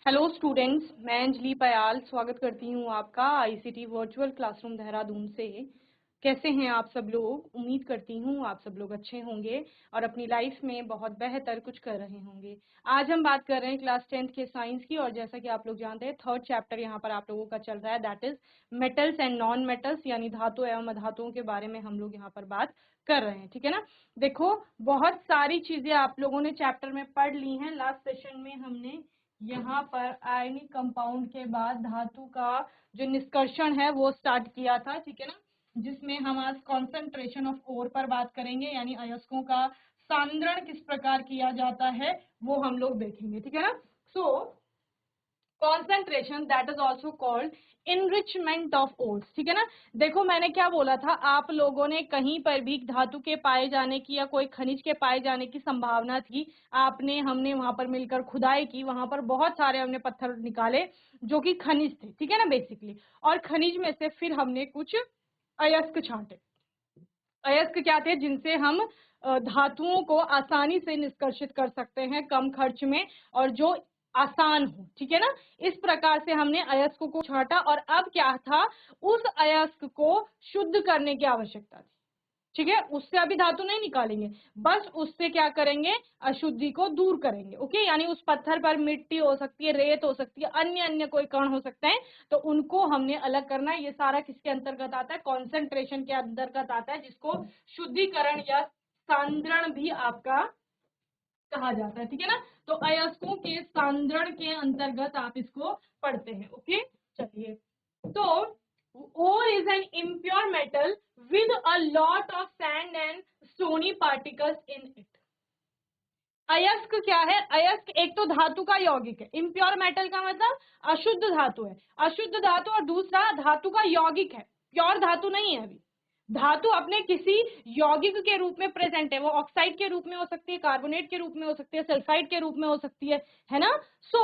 Hello students, मैं अंजलि पयाल स्वागत करती हूँ आपका आईसीटी वर्चुअल क्लासरूम देहरादून से। कैसे हैं आप सब लोग? उम्मीद करती हूँ आप सब लोग अच्छे होंगे और अपनी लाइफ में बहुत बेहतर कुछ कर रहे होंगे। आज हम बात कर रहे हैं क्लास 10th के साइंस की, और जैसा कि आप लोग जानते हैं थर्ड चैप्टर यहाँ पर आप लोगों का चल रहा है, that is metals and non metals, यानी धातु एवं अधातुओं के बारे में हम लोग यहाँ पर बात कर रहे हैं। ठीक है ना। देखो, बहुत सारी चीजें आप लोगों ने चैप्टर में पढ़ ली हैं। लास्ट सेशन में हमने यहाँ पर आयनिक कंपाउंड के बाद धातु का जो निष्कर्षण है वो स्टार्ट किया था। ठीक है ना, जिसमें हम आज कॉन्सेंट्रेशन ऑफ ओर पर बात करेंगे, यानी अयस्कों का सांद्रण किस प्रकार किया जाता है वो हम लोग देखेंगे। ठीक है ना। सो concentration that is also called enrichment of ores. ठीक है ना। देखो, मैंने क्या बोला था, आप लोगों ने कहीं पर भी धातु के पाए जाने की या कोई खनिज के पाए जाने की संभावना थी, हमने वहां पर मिलकर खुदाई की, वहां पर बहुत सारे हमने पत्थर निकाले जो कि खनिज थे। ठीक है ना, बेसिकली। और खनिज में से फिर हमने कुछ अयस्क छांटे। अयस्क क्या थे? जिनसे हम धातुओं को आसानी से निष्कर्षित कर सकते हैं कम खर्च में, और जो आसान हो। ठीक है ना। इस प्रकार से हमने अयस्क को छांटा, और अब क्या था, उस अयस्क को शुद्ध करने की आवश्यकता थी। ठीक है, उससे अभी धातु नहीं निकालेंगे, बस उससे क्या करेंगे, अशुद्धि को दूर करेंगे। ओके, यानी उस पत्थर पर मिट्टी हो सकती है, रेत हो सकती है, अन्य अन्य कोई कण हो सकते हैं, तो उनको हमने अलग करना है। ये सारा किसके अंतर्गत आता है? कॉन्सेंट्रेशन के अंतर्गत आता है, जिसको शुद्धिकरण या सांद्रण भी आपका कहा जाता है। ठीक है ना। तो अयस्कों के सांद्रण के अंतर्गत आप इसको पढ़ते हैं। ओके, चलिए। तो ore is an impure metal with a lot of sand and stony particles in it. अयस्क क्या है? अयस्क एक तो धातु का यौगिक है। इम्प्योर मेटल का मतलब अशुद्ध धातु है, अशुद्ध धातु, और दूसरा धातु का यौगिक है, प्योर धातु नहीं है। अभी धातु अपने किसी यौगिक के रूप में प्रेजेंट है, वो ऑक्साइड के रूप में हो सकती है, कार्बोनेट के रूप में हो सकती है, सल्फाइड के रूप में हो सकती है ना। सो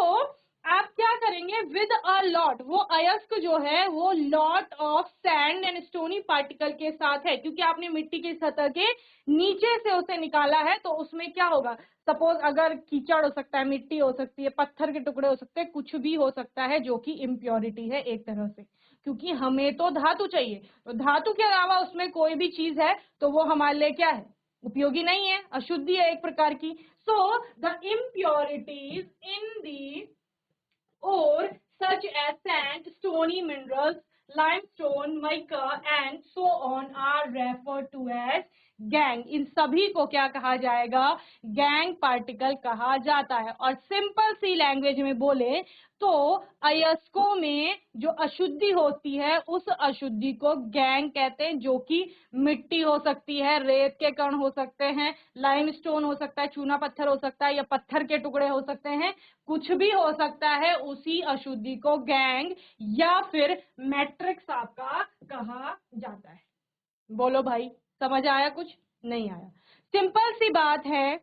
आप क्या करेंगे, विद अ लॉट, वो अयस्क जो है वो lot of sand and stony particle के साथ है, क्योंकि आपने मिट्टी की सतह के नीचे से उसे निकाला है, तो उसमें क्या होगा, सपोज अगर कीचड़ हो सकता है, मिट्टी हो सकती है, पत्थर के टुकड़े हो सकते हैं, कुछ भी हो सकता है जो कि इम्प्योरिटी है एक तरह से, क्योंकि हमें तो धातु चाहिए। तो धातु के अलावा उसमें कोई भी चीज है तो वो हमारे लिए क्या है, उपयोगी नहीं है, अशुद्धि है एक प्रकार की। So the impurities in the or such as sand, stony minerals, limestone, mica and so on are referred to as gangue. इन सभी को क्या कहा जाएगा? गैंग पार्टिकल कहा जाता है। और सिंपल सी लैंग्वेज में बोले तो अयस्कों में जो अशुद्धि होती है उस अशुद्धि को गैंग कहते हैं, जो कि मिट्टी हो सकती है, रेत के कण हो सकते हैं, लाइमस्टोन हो सकता है, चूना पत्थर हो सकता है, या पत्थर के टुकड़े हो सकते हैं, कुछ भी हो सकता है, उसी अशुद्धि को गैंग या फिर मैट्रिक्स आपका कहा जाता है। बोलो भाई, समझ आया? कुछ नहीं आया? सिंपल सी बात है,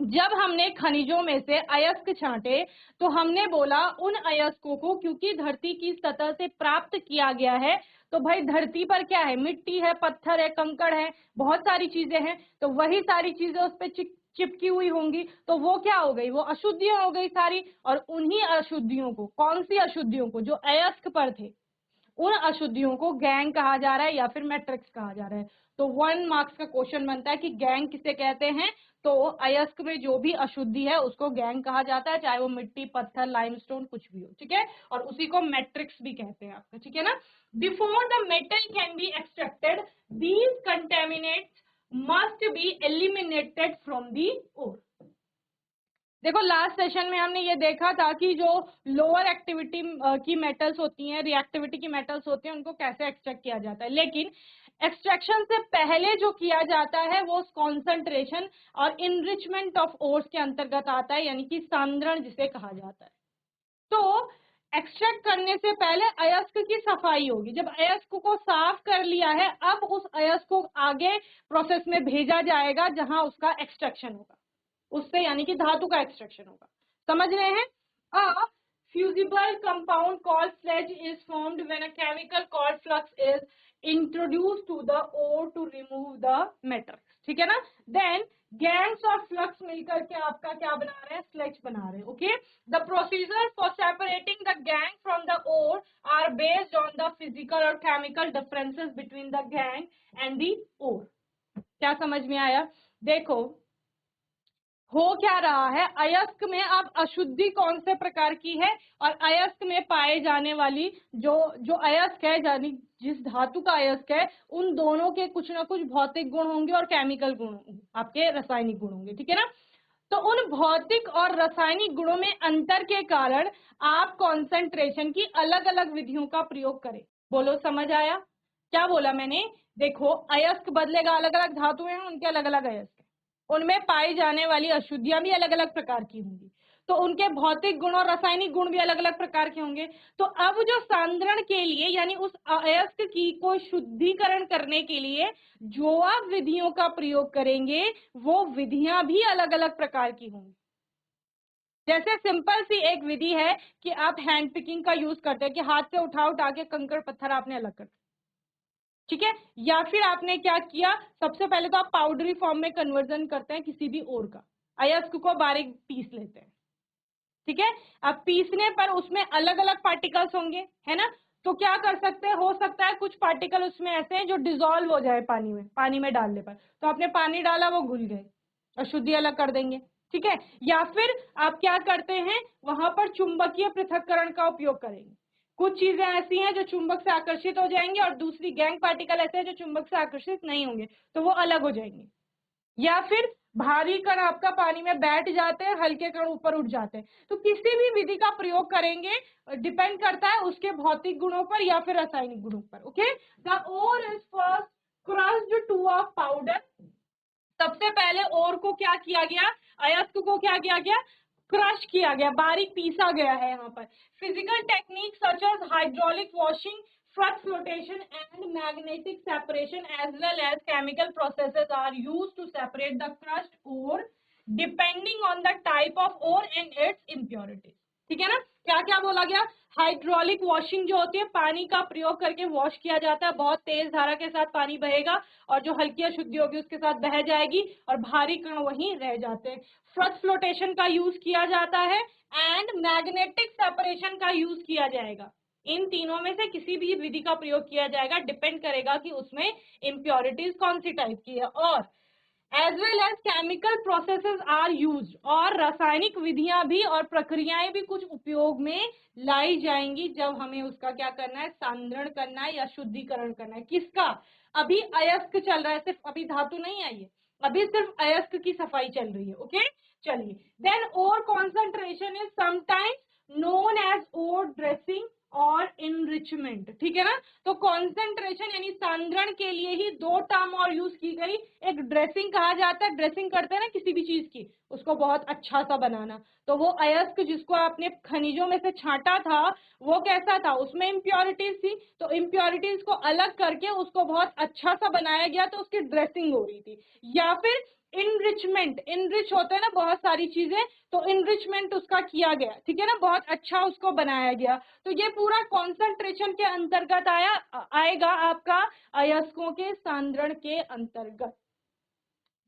जब हमने खनिजों में से अयस्क छांटे तो हमने बोला उन अयस्कों को क्योंकि धरती की सतह से प्राप्त किया गया है, तो भाई धरती पर क्या है, मिट्टी है, पत्थर है, कंकड़ है, बहुत सारी चीजें हैं, तो वही सारी चीजें उस पर चिपकी हुई होंगी, तो वो क्या हो गई, वो अशुद्धियां हो गई सारी। और उन्हीं अशुद्धियों को, कौन सी अशुद्धियों को? जो अयस्क पर थे, उन अशुद्धियों को गैंग कहा जा रहा है या फिर मैट्रिक्स कहा जा रहा है। तो 1 मार्क्स का क्वेश्चन बनता है कि गैंग किसे कहते हैं? तो अयस्क में जो भी अशुद्धि है उसको गैंग कहा जाता है, चाहे वो मिट्टी, पत्थर, लाइमस्टोन कुछ भी हो। ठीक है, और उसी को मैट्रिक्स भी कहते हैं आपका। ठीक है ना। Before the metal can be extracted these contaminants must be eliminated from the ore. देखो, लास्ट सेशन में हमने ये देखा था कि जो लोअर एक्टिविटी की मेटल्स होती हैं, रिएक्टिविटी की मेटल्स होती हैं, उनको कैसे एक्सट्रैक्ट किया जाता है, लेकिन एक्सट्रैक्शन से पहले जो किया जाता है वो कॉन्सेंट्रेशन और इनरिचमेंट ऑफ ओर्स के अंतर्गत आता है, यानी कि सांद्रण जिसे कहा जाता है। तो एक्सट्रैक्ट करने से पहले अयस्क की सफाई होगी। जब अयस्क को साफ कर लिया है, अब उस अयस्क को आगे प्रोसेस में भेजा जाएगा जहां उसका एक्सट्रैक्शन होगा, उससे यानी कि धातु का एक्सट्रैक्शन होगा। समझ रहे हैं? अ fusible compound called sludge is formed when a chemical called flux is introduced to the ore to remove the metals. ठीक है ना। Then गैंग्स और फ्लक्स मिलकर के आपका क्या बना रहे हैं, स्लेज बना रहे हैं। Okay, the procedure for separating the gangue from the ore are based on the physical और chemical differences between the gangue and the ore. क्या समझ में आया? देखो हो क्या रहा है, अयस्क में अब अशुद्धि कौन से प्रकार की है, और अयस्क में पाए जाने वाली जो जो अयस्क है, यानी जिस धातु का अयस्क है, उन दोनों के कुछ ना कुछ भौतिक गुण होंगे और केमिकल गुण होंगे, आपके रासायनिक गुण होंगे, ठीक है ना। तो उन भौतिक और रासायनिक गुणों में अंतर के कारण आप कॉन्सेंट्रेशन की अलग अलग विधियों का प्रयोग करें। बोलो समझ आया? क्या बोला मैंने? देखो अयस्क बदलेगा, अलग अलग धातुएं हैं, उनके अलग अलग अयस्क, उनमें पाई जाने वाली अशुद्धियां भी अलग अलग प्रकार की होंगी, तो उनके भौतिक गुण और रासायनिक गुण भी अलग अलग प्रकार के होंगे। तो अब जो सांद्रण के लिए, यानी उस अयस्क की को शुद्धिकरण करने के लिए जो आप विधियों का प्रयोग करेंगे, वो विधियां भी अलग अलग प्रकार की होंगी। जैसे सिंपल सी एक विधि है कि आप हैंड पिकिंग का यूज करते हैं, कि हाथ से उठा के कंकड़ पत्थर आपने अलग कर, ठीक है। या फिर आपने क्या किया, सबसे पहले तो आप पाउडरी फॉर्म में कन्वर्जन करते हैं किसी भी ओर का, अयस्क को बारीक पीस लेते हैं, ठीक है। अब पीसने पर उसमें अलग अलग पार्टिकल्स होंगे, है ना। तो क्या कर सकते हैं, हो सकता है कुछ पार्टिकल उसमें ऐसे हैं जो डिसॉल्व हो जाए पानी में डालने पर, तो आपने पानी डाला वो घुल गए, अशुद्धि अलग कर देंगे, ठीक है। या फिर आप क्या करते हैं, वहां पर चुंबकीय पृथक्करण का उपयोग करेंगे। कुछ चीजें ऐसी हैं जो चुंबक से आकर्षित हो जाएंगी, और दूसरी गैंग पार्टिकल ऐसे हैं जो चुंबक से आकर्षित नहीं होंगे, तो वो अलग हो जाएंगे। या फिर भारी कण आपका पानी में बैठ जाते हैं, हल्के कण ऊपर उठ जाते हैं। तो किसी भी विधि का प्रयोग करेंगे, डिपेंड करता है उसके भौतिक गुणों पर या फिर रासायनिक गुणों पर। Okay, the ore is first crushed to a powder. सबसे पहले ओर को क्या किया गया, अयस्क को क्या किया गया, क्रश किया गया, बारीक पीसा गया है। यहाँ पर physical technique such as hydraulic washing, flux flotation and magnetic separation as well as chemical processes are used to separate the crushed ore depending on the type of ore and its impurities। ठीक है ना। क्या क्या बोला गया, hydraulic washing जो होती है, पानी का प्रयोग करके वॉश किया जाता है, बहुत तेज धारा के साथ पानी बहेगा और जो हल्की अशुद्धि होगी उसके साथ बह जाएगी और भारी कण वहीं रह जाते हैं। फ्लक्स फ्लोटेशन का यूज किया जाता है एंड मैग्नेटिक सेपरेशन का यूज किया जाएगा। इन तीनों में से किसी भी विधि का प्रयोग किया जाएगा, डिपेंड करेगा कि उसमें इम्प्योरिटीज कौन सी टाइप की है। और as well as chemical processes are used, और रासायनिक विधियां भी और प्रक्रियाएं भी कुछ उपयोग में लाई जाएंगी जब हमें उसका क्या करना है, सांद्रण करना है या शुद्धिकरण करना है। किसका, अभी अयस्क चल रहा है, सिर्फ अभी धातु नहीं आई है, अभी सिर्फ अयस्क की सफाई चल रही है। ओके, चलिए। Then ore concentration is sometimes known as ore dressing or enrichment, ठीक है ना। तो कॉन्सेंट्रेशन यानी सांद्रण के लिए ही दो टर्म और यूज की गई, एक ड्रेसिंग कहा जाता है, ड्रेसिंग करते हैं ना किसी भी चीज की, उसको बहुत अच्छा सा बनाना। तो वो अयस्क जिसको आपने खनिजों में से छांटा था, वो कैसा था, उसमें इम्प्योरिटीज थी, तो इम्प्योरिटीज को अलग करके उसको बहुत अच्छा सा बनाया गया, तो उसकी ड्रेसिंग हो रही थी। या फिर इनरिचमेंट, इनरिच होते हैं ना बहुत सारी चीजें, तो इनरिचमेंट उसका किया गया, ठीक है ना, बहुत अच्छा उसको बनाया गया। तो ये पूरा कॉन्सेंट्रेशन के अंतर्गत आएगा आपका अयस्कों के सांद्रण के अंतर्गत।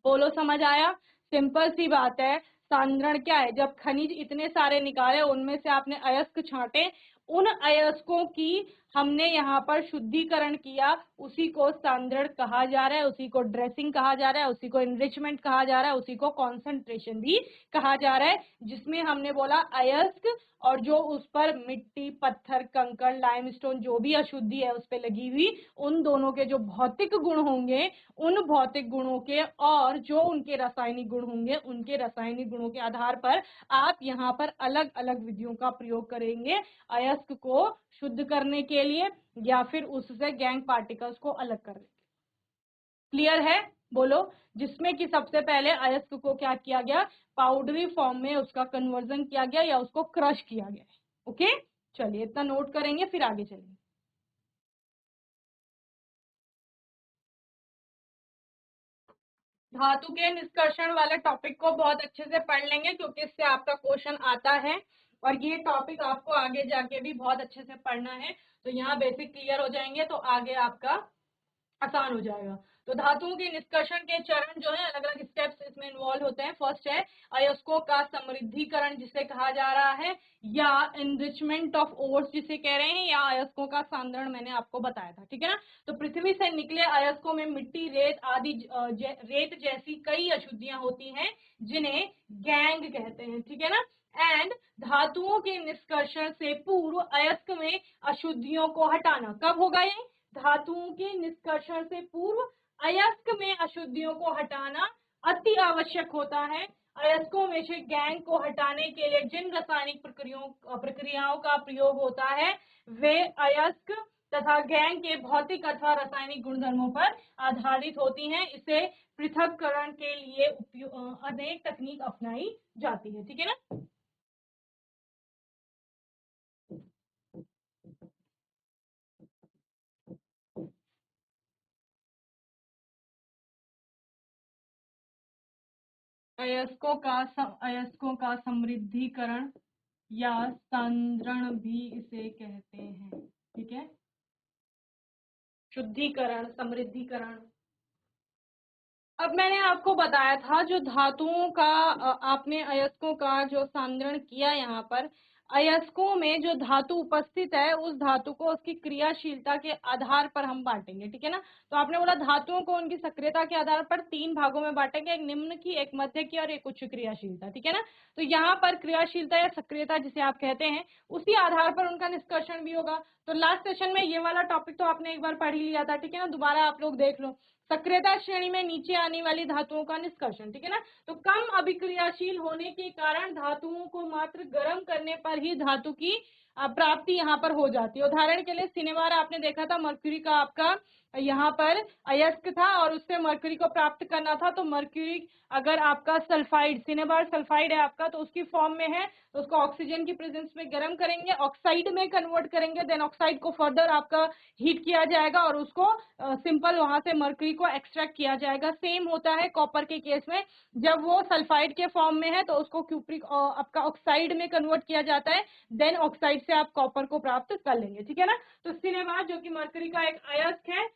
बोलो समझ आया? सिंपल सी बात है। सांद्रण क्या है, जब खनिज इतने सारे निकाले, उनमें से आपने अयस्क छांटे, उन अयस्कों की हमने यहाँ पर शुद्धिकरण किया, उसी को सांद्रण कहा जा रहा है, उसी को ड्रेसिंग कहा जा रहा है, उसी को एनरिचमेंट कहा जा रहा है, उसी को कॉन्सेंट्रेशन भी कहा जा रहा है। जिसमें हमने बोला अयस्क और जो उस पर मिट्टी, पत्थर, कंकड़, लाइमस्टोन, जो भी अशुद्धि है उस पर लगी हुई, उन दोनों के जो भौतिक गुण होंगे, उन भौतिक गुणों के और जो उनके रासायनिक गुण होंगे, उनके रासायनिक गुणों के आधार पर आप यहाँ पर अलग अलग विधियों का प्रयोग करेंगे अयस्क को शुद्ध करने के लिए या फिर उससे गैंग पार्टिकल्स को अलग करने। क्लियर है? बोलो। जिसमें कि सबसे पहले अयस्क को क्या किया गया, पाउडरी फॉर्म में उसका कन्वर्जन किया गया या उसको क्रश किया गया। ओके, चलिए इतना नोट करेंगे फिर आगे चलेंगे। धातु के निष्कर्षण वाले टॉपिक को बहुत अच्छे से पढ़ लेंगे, क्योंकि इससे आपका क्वेश्चन आता है और ये टॉपिक आपको आगे जाके भी बहुत अच्छे से पढ़ना है। तो यहाँ बेसिक क्लियर हो जाएंगे तो आगे आपका आसान हो जाएगा। तो धातुओं के निष्कर्षण के चरण जो है अलग अलग स्टेप्स इसमें इन्वॉल्व होते हैं। फर्स्ट है अयस्कों का समृद्धिकरण जिसे कहा जा रहा है, या एनरिचमेंट ऑफ ओर्स जिसे कह रहे हैं, या अयस्कों का सांद्रण मैंने आपको बताया था, ठीक है ना। तो पृथ्वी से निकले अयस्कों में मिट्टी, रेत आदि रेत जैसी कई अशुद्धियां होती हैं जिन्हें गैंग कहते हैं, ठीक है ना। एंड धातुओं के निष्कर्षण से पूर्व अयस्क में अशुद्धियों को हटाना कब होगा? ये धातुओं के निष्कर्षण से पूर्व अयस्क में अशुद्धियों को हटाना अति आवश्यक होता है। अयस्कों में से गैंग को हटाने के लिए जिन रासायनिक प्रक्रियाओं का प्रयोग होता है वे अयस्क तथा गैंग के भौतिक अथवा रासायनिक गुणधर्मों पर आधारित होती हैं। इसे पृथक्करण के लिए अनेक तकनीक अपनाई जाती है, ठीक है ना। अयस्कों का समृद्धिकरण या सांद्रण भी इसे कहते हैं, ठीक है। शुद्धिकरण, समृद्धिकरण। अब मैंने आपको बताया था जो धातुओं का आपने अयस्कों का जो सांद्रण किया, यहाँ पर अयस्कों में जो धातु उपस्थित है उस धातु को उसकी क्रियाशीलता के आधार पर हम बांटेंगे, ठीक है ना। तो आपने बोला धातुओं को उनकी सक्रियता के आधार पर 3 भागों में बांटेंगे, एक निम्न की, एक मध्य की और एक उच्च क्रियाशीलता, ठीक है ना। तो यहाँ पर क्रियाशीलता या सक्रियता जिसे आप कहते हैं उसी आधार पर उनका निष्कर्षण भी होगा। तो लास्ट सेशन में ये वाला टॉपिक तो आपने एक बार पढ़ ही लिया था, ठीक है ना। दोबारा आप लोग देख लो, सक्रियता श्रेणी में नीचे आने वाली धातुओं का निष्कर्षण, ठीक है ना। तो कम अभिक्रियाशील होने के कारण धातुओं को मात्र गर्म करने पर ही धातु की प्राप्ति यहाँ पर हो जाती है। उदाहरण के लिए सिनेबार आपने देखा था, मरक्यूरी का आपका यहाँ पर अयस्क था और उससे मरक्यूरी को प्राप्त करना था। तो मरक्यूरी अगर आपका सल्फाइड, सिनेबार सल्फाइड है आपका, तो उसकी फॉर्म में है तो उसको ऑक्सीजन की प्रेजेंस में गर्म करेंगे, ऑक्साइड में कन्वर्ट करेंगे, देन ऑक्साइड को फर्दर आपका हीट किया जाएगा और उसको सिंपल वहां से मरक्यूरी को एक्सट्रैक्ट किया जाएगा। सेम होता है कॉपर के केस में, जब वो सल्फाइड के फॉर्म में है तो उसको क्यूप्रिक आपका ऑक्साइड में कन्वर्ट किया जाता है, देन ऑक्साइड से आप कॉपर को प्राप्त कर लेंगे, ठीक है ना। तो सिनेबार जो कि मरक्यूरी का एक अयस्क है,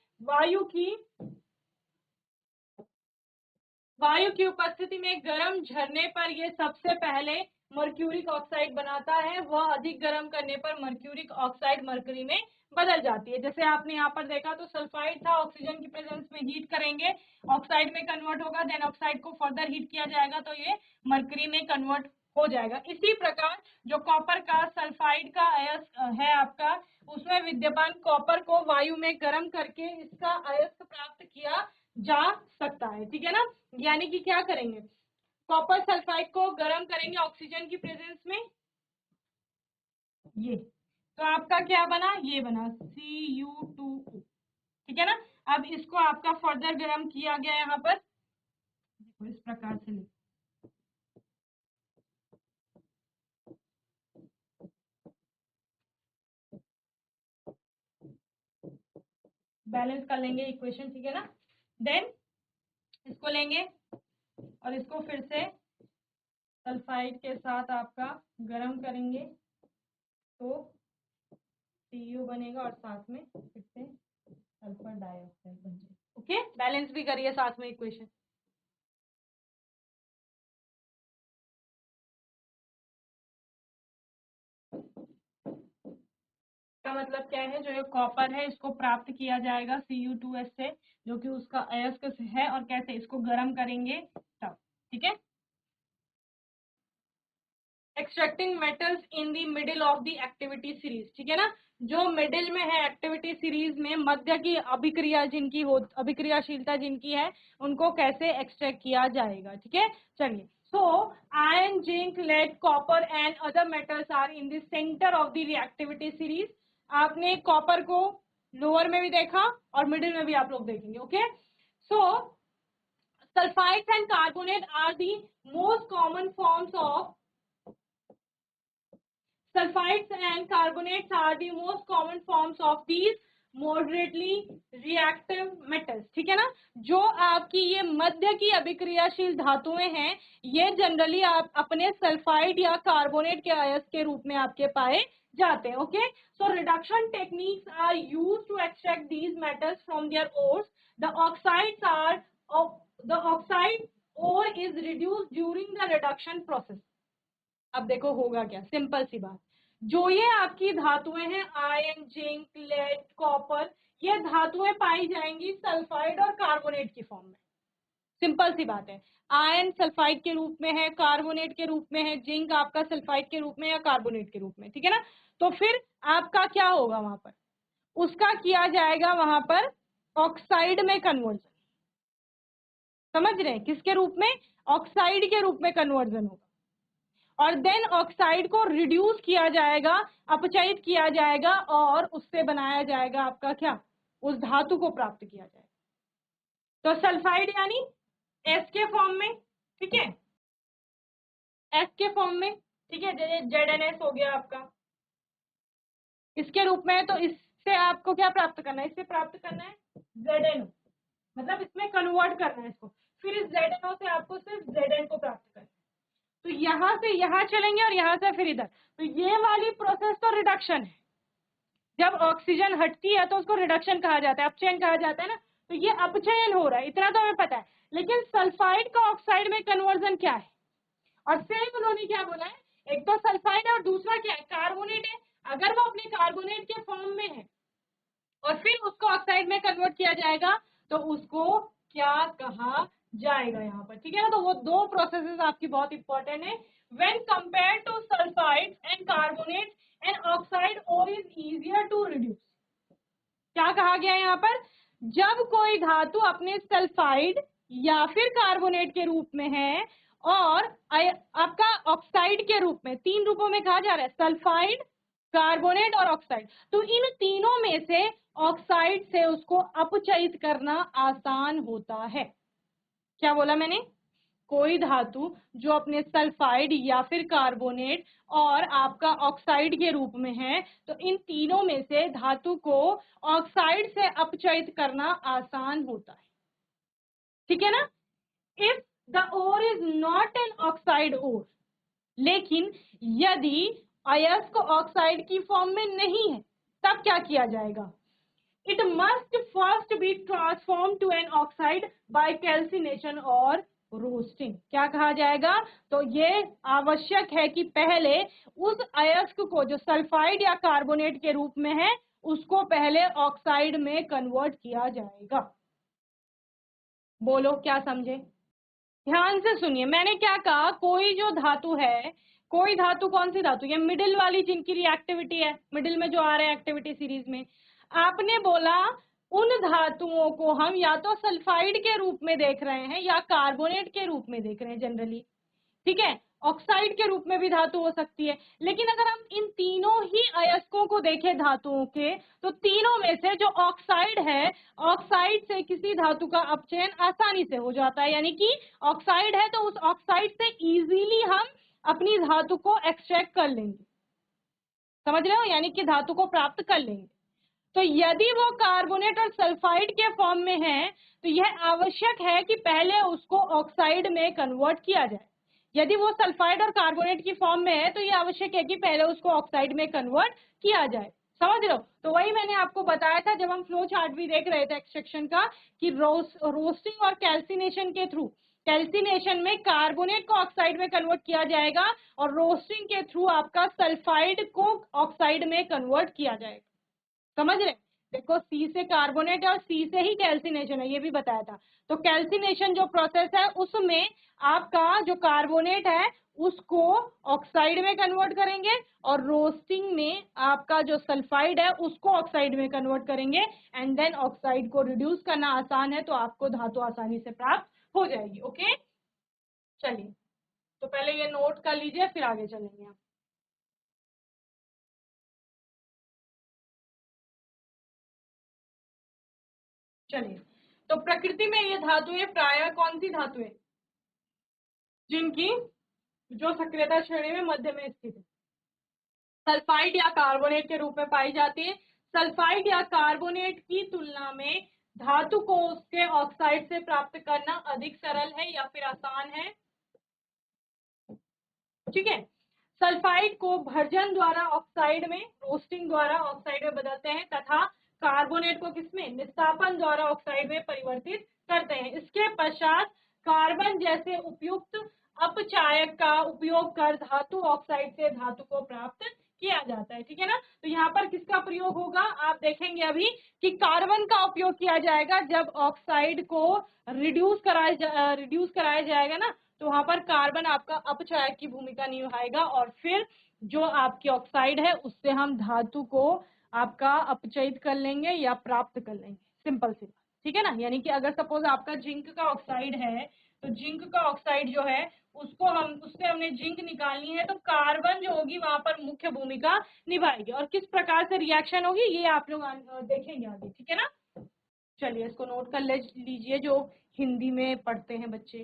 वायु की उपस्थिति में गर्म झरने पर यह सबसे पहले मर्क्यूरिक ऑक्साइड बनाता है, वह अधिक गर्म करने पर मर्क्यूरिक ऑक्साइड मरकरी में बदल जाती है। जैसे आपने यहाँ पर देखा तो सल्फाइड था, ऑक्सीजन की प्रेजेंस में हीट करेंगे, ऑक्साइड में कन्वर्ट होगा, देन ऑक्साइड को फर्दर हीट किया जाएगा तो ये मरकरी में कन्वर्ट हो जाएगा। इसी प्रकार जो कॉपर का सल्फाइड का अयस्क है आपका, उसमें विद्यमान कॉपर को वायु में गर्म करके इसका अयस्क प्राप्त किया जा सकता है, ठीक है ना। यानी कि क्या करेंगे, कॉपर सल्फाइड को गर्म करेंगे ऑक्सीजन की प्रेजेंस में, ये तो आपका क्या बना, ये बना Cu2O, ठीक है ना। अब इसको आपका फर्दर गर्म किया गया यहाँ पर, देखो इस प्रकार से लिख, बैलेंस कर लेंगे इक्वेशन, ठीक है ना। देन इसको लेंगे और इसको फिर से सल्फाइड के साथ आपका गर्म करेंगे तो Cu बनेगा और साथ में फिर से सल्फर डाइऑक्साइड बन जाएगा। ओके, बैलेंस भी करिए साथ में इक्वेशन। का मतलब क्या है, जो ये कॉपर है इसको प्राप्त किया जाएगा Cu2S से, जो कि उसका अयस्क है, और कैसे इसको गर्म करेंगे तब, ठीक है। Extracting metals in the middle of the activity series, ठीक है ना। जो मिडिल में है एक्टिविटी सीरीज में, मध्य की अभिक्रिया जिनकी हो, अभिक्रियाशीलता जिनकी है, उनको कैसे एक्सट्रैक्ट किया जाएगा, ठीक है। चलिए, so iron, zinc, lead, copper and other metals are in the centre of the reactivity series. आपने कॉपर को लोअर में भी देखा और मिडिल में भी आप लोग देखेंगे, okay. So sulphides and carbonate are the most common forms of sulfides and carbonates are the most common forms of these moderately reactive metals, ठीक है ना। जो आपकी ये मध्य की अभिक्रियाशील धातुएं हैं, ये जनरली आप अपने सल्फाइड या कार्बोनेट के अयस्क के रूप में आपके पाए जाते हैं। Okay, so reduction techniques are used to extract these metals from their ores. The oxides are the oxide ore is reduced during the reduction process. अब देखो होगा क्या, सिंपल सी बात, जो ये आपकी धातुएं हैं आयरन, जिंक, लेड, कॉपर, ये धातुएं पाई जाएंगी सल्फाइड और कार्बोनेट की फॉर्म में। सिंपल सी बात है, आयरन सल्फाइड के रूप में है, कार्बोनेट के रूप में है, जिंक आपका सल्फाइड के रूप में या कार्बोनेट के रूप में, ठीक है ना। तो फिर आपका क्या होगा वहां पर, उसका किया जाएगा वहां पर ऑक्साइड में कन्वर्जन। समझ रहे हैं, किसके रूप में, ऑक्साइड के रूप में कन्वर्जन होगा। और देन ऑक्साइड को रिड्यूस किया जाएगा, अपचयित किया जाएगा और उससे बनाया जाएगा आपका क्या, उस धातु को प्राप्त किया जाएगा। तो सल्फाइड यानी एस के फॉर्म में, ठीक है, एस के फॉर्म में, ठीक है, ZnS हो गया आपका, इसके रूप में है। तो इससे आपको क्या प्राप्त करना है, इससे प्राप्त करना है ZnO, मतलब इसमें कन्वर्ट करना है इसको, फिर इस ZnO से आपको सिर्फ Zn को प्राप्त करना है। तो यहां से यहां चलेंगे और यहां से फिर इधर, तो ये वाली प्रोसेस तो रिडक्शन है। जब ऑक्सीजन हटती है तो उसको रिडक्शन कहा जाता है, अपचयन कहा जाता है ना। तो ये अपचयन हो रहा है, इतना तो हमें पता है। लेकिन सल्फाइड का ऑक्साइड में कन्वर्जन क्या है, और सेम उन्होंने क्या बोला है, एक तो सल्फाइड है और दूसरा क्या है, कार्बोनेट है। अगर वो अपने कार्बोनेट के फॉर्म में है और फिर उसको ऑक्साइड में कन्वर्ट किया जाएगा तो उसको क्या कहा जाएगा यहाँ पर, ठीक है ना। तो वो दो प्रोसेसेस आपकी बहुत इंपॉर्टेंट है। When compare to sulphide and carbonate and oxide ore is easier to reduce. क्या कहा गया है यहाँ पर, जब कोई धातु अपने सल्फाइड या फिर कार्बोनेट के रूप में है और आपका ऑक्साइड के रूप में, तीन रूपों में कहा जा रहा है, सल्फाइड, कार्बोनेट और ऑक्साइड, तो इन तीनों में से ऑक्साइड से उसको अपचयित करना आसान होता है। क्या बोला मैंने, कोई धातु जो अपने सल्फाइड या फिर कार्बोनेट और आपका ऑक्साइड के रूप में है, तो इन तीनों में से धातु को ऑक्साइड से अपचयित करना आसान होता है, ठीक है ना। If the ore is not an oxide ore, लेकिन यदि अयस्क ऑक्साइड की फॉर्म में नहीं है तब क्या किया जाएगा, it must first be transform to an oxide by calcination or roasting. क्या कहा जाएगा, तो ये आवश्यक है कि पहले उस अयस्क को जो सल्फाइड या कार्बोनेट के रूप में है उसको पहले ऑक्साइड में कन्वर्ट किया जाएगा। बोलो क्या समझे, ध्यान से सुनिए, मैंने क्या कहा, कोई जो धातु है, कोई धातु, कौन सी धातु, ये मिडिल वाली जिनकी रिएक्टिविटी है, मिडिल में जो आ रहा है एक्टिविटी सीरीज में, आपने बोला उन धातुओं को हम या तो सल्फाइड के रूप में देख रहे हैं या कार्बोनेट के रूप में देख रहे हैं जनरली, ठीक है। ऑक्साइड के रूप में भी धातु हो सकती है, लेकिन अगर हम इन तीनों ही अयस्कों को देखें धातुओं के, तो तीनों में से जो ऑक्साइड है, ऑक्साइड से किसी धातु का अपचयन आसानी से हो जाता है, यानी कि ऑक्साइड है तो उस ऑक्साइड से इजीली हम अपनी धातु को एक्सट्रैक्ट कर लेंगे, समझ रहे हो, यानी कि धातु को प्राप्त कर लेंगे। तो यदि वो कार्बोनेट और सल्फाइड के फॉर्म में है तो यह आवश्यक है कि पहले उसको ऑक्साइड में कन्वर्ट किया जाए। यदि वो सल्फाइड और कार्बोनेट की फॉर्म में है तो यह आवश्यक है कि पहले उसको ऑक्साइड में कन्वर्ट किया जाए, समझ रहे हो। तो वही मैंने आपको बताया था जब हम फ्लो चार्ट भी देख रहे थे एक्सट्रैक्शन का, कि रोस्टिंग और कैल्सिनेशन के थ्रू, कैल्सिनेशन में कार्बोनेट को ऑक्साइड में कन्वर्ट किया जाएगा और रोस्टिंग के थ्रू आपका सल्फाइड को ऑक्साइड में कन्वर्ट किया जाएगा, समझ रहे। देखो सी से कार्बोनेट है और सी से ही कैल्सिनेशन है, ये भी बताया था। तो कैल्सिनेशन जो प्रोसेस है उसमें आपका जो कार्बोनेट है उसको ऑक्साइड में कन्वर्ट करेंगे और रोस्टिंग में आपका जो सल्फाइड है उसको ऑक्साइड में कन्वर्ट करेंगे, एंड देन ऑक्साइड को रिड्यूस करना आसान है तो आपको धातु आसानी से प्राप्त हो जाएगी। ओके, चलिए, तो पहले ये नोट कर लीजिए फिर आगे चलेंगे आप। चलिए, तो प्रकृति में ये धातुएं प्रायः कौन सी धातुएं, जिनकी जो सक्रियता श्रेणी में मध्य में स्थित है, सल्फाइड या कार्बोनेट के रूप में पाई जाती है। सल्फाइड या कार्बोनेट की तुलना में धातु को उसके ऑक्साइड से प्राप्त करना अधिक सरल है या फिर आसान है, ठीक है। सल्फाइड को भर्जन द्वारा ऑक्साइड में, रोस्टिंग द्वारा ऑक्साइड में बदलते हैं तथा कार्बोनेट को किसमें, निस्तापन द्वारा ऑक्साइड में परिवर्तित करते हैं। इसके पश्चात कार्बन जैसे उपयुक्त अपचायक का उपयोग कर धातु ऑक्साइड से धातु को प्राप्त किया जाता है। ठीक है ना। तो यहाँ पर किसका प्रयोग होगा, आप देखेंगे अभी कि कार्बन का उपयोग किया जाएगा जब ऑक्साइड को रिड्यूस कराया जाएगा ना, तो वहां पर कार्बन आपका अपचायक की भूमिका निभाएगा और फिर जो आपकी ऑक्साइड है उससे हम धातु को आपका अपचयित कर लेंगे या प्राप्त कर लेंगे, सिंपल सी बात। ठीक है ना। यानी कि अगर सपोज आपका जिंक का ऑक्साइड है तो जिंक का ऑक्साइड जो है उससे हमने जिंक निकालनी है, तो कार्बन जो होगी वहां पर मुख्य भूमिका निभाएगी। और किस प्रकार से रिएक्शन होगी ये आप लोग देखेंगे आगे। ठीक है ना। चलिए इसको नोट कर लीजिए जो हिंदी में पढ़ते हैं बच्चे।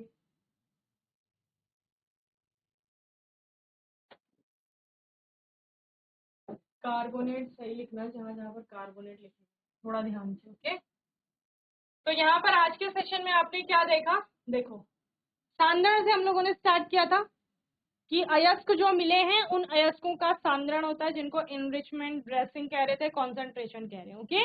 कार्बोनेट सही लिखना, जहां जहां पर कार्बोनेट लिखना थोड़ा ध्यान से। ओके। तो यहाँ पर आज के सेशन में आपने क्या देखा, देखो सांद्रण से हम लोगों ने स्टार्ट किया था कि अयस्क जो मिले हैं उन अयस्कों का सांद्रण होता है, जिनको इनरिचमेंट ड्रेसिंग कह रहे थे, कॉन्सेंट्रेशन कह रहे हैं। ओके।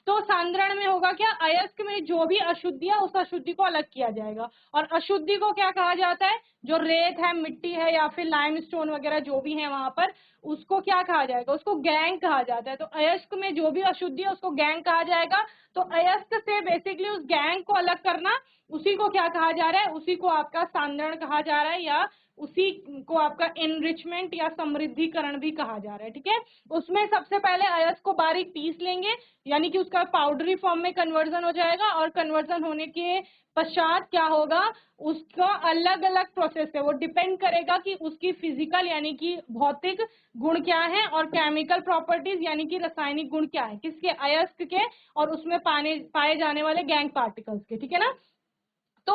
तो सांद्रण में होगा क्या, अयस्क में जो भी अशुद्धि है उस अशुद्धि को अलग किया जाएगा। और अशुद्धि को क्या कहा जाता है, जो रेत है, मिट्टी है या फिर लाइमस्टोन वगैरह जो भी है वहां पर, उसको क्या कहा जाएगा, उसको गैंग कहा जाता है। तो अयस्क में जो भी अशुद्धि है उसको गैंग कहा जाएगा। तो अयस्क से बेसिकली उस गैंग को अलग करना, उसी को क्या कहा जा रहा है, उसी को आपका सांद्रण कहा जा रहा है, या उसी को आपका एनरिचमेंट या समृद्धिकरण भी कहा जा रहा है। ठीक है। उसमें सबसे पहले अयस्क को बारीक पीस लेंगे, यानी कि उसका पाउडरी फॉर्म में कन्वर्जन हो जाएगा, और कन्वर्जन होने के पश्चात क्या होगा, उसका अलग अलग प्रोसेस है, वो डिपेंड करेगा कि उसकी फिजिकल यानी कि भौतिक गुण क्या है और केमिकल प्रॉपर्टीज यानी कि रासायनिक गुण क्या है, किसके, अयस्क के और उसमें पाए जाने वाले गैंग पार्टिकल्स के। ठीक है ना। तो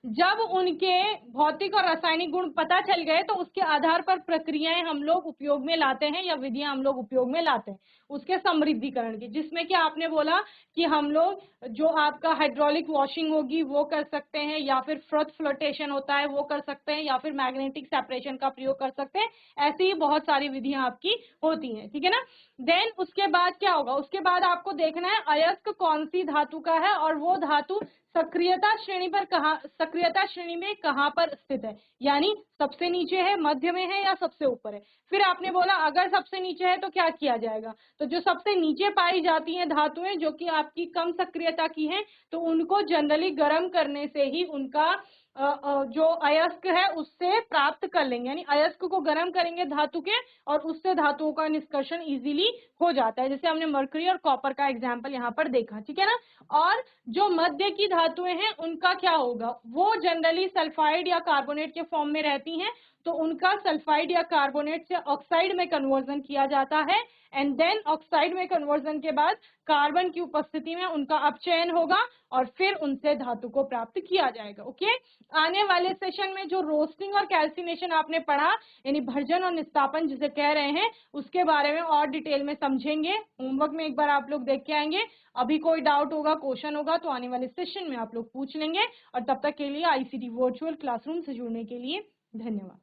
जब उनके भौतिक और रासायनिक गुण पता चल गए तो उसके आधार पर प्रक्रियाएं हम लोग उपयोग में लाते हैं या विधियां हम लोग उपयोग में लाते हैं उसके समृद्धिकरण की, जिसमें कि आपने बोला कि हम लोग जो आपका हाइड्रोलिक वॉशिंग होगी वो कर सकते हैं, या फिर फ्रथ फ्लोटेशन होता है वो कर सकते हैं, या फिर मैग्नेटिक सेपरेशन का प्रयोग कर सकते हैं। ऐसी ही बहुत सारी विधियां आपकी होती हैं। ठीक है ना। देन उसके बाद क्या होगा, उसके बाद आपको देखना है अयस्क कौन सी धातु का है और वो धातु सक्रियता श्रेणी पर सक्रियता श्रेणी में कहां पर स्थित है, यानी सबसे नीचे है, मध्य में है या सबसे ऊपर है। फिर आपने बोला अगर सबसे नीचे है तो क्या किया जाएगा, तो जो सबसे नीचे पाई जाती हैं धातुएं जो कि आपकी कम सक्रियता की हैं, तो उनको जनरली गर्म करने से ही उनका जो अयस्क है उससे प्राप्त कर लेंगे, यानी अयस्क को गर्म करेंगे धातु के और उससे धातुओं का निष्कर्षण इजीली हो जाता है, जैसे हमने मरकरी और कॉपर का एग्जांपल यहाँ पर देखा। ठीक है ना। और जो मध्य की धातुएं हैं उनका क्या होगा, वो जनरली सल्फाइड या कार्बोनेट के फॉर्म में रहती हैं, तो उनका सल्फाइड या कार्बोनेट से ऑक्साइड में कन्वर्जन किया जाता है, एंड देन ऑक्साइड में कन्वर्जन के बाद कार्बन की उपस्थिति में उनका अपचयन होगा और फिर उनसे धातु को प्राप्त किया जाएगा। ओके। आने वाले सेशन में जो रोस्टिंग और कैल्सिनेशन आपने पढ़ा, यानी भर्जन और निस्तापन जिसे कह रहे हैं, उसके बारे में और डिटेल में समझेंगे। होमवर्क में एक बार आप लोग देख के आएंगे। अभी कोई डाउट होगा, क्वेश्चन होगा तो आने वाले सेशन में आप लोग पूछ लेंगे। और तब तक के लिए आईसीटी वर्चुअल क्लासरूम से जुड़ने के लिए धन्यवाद।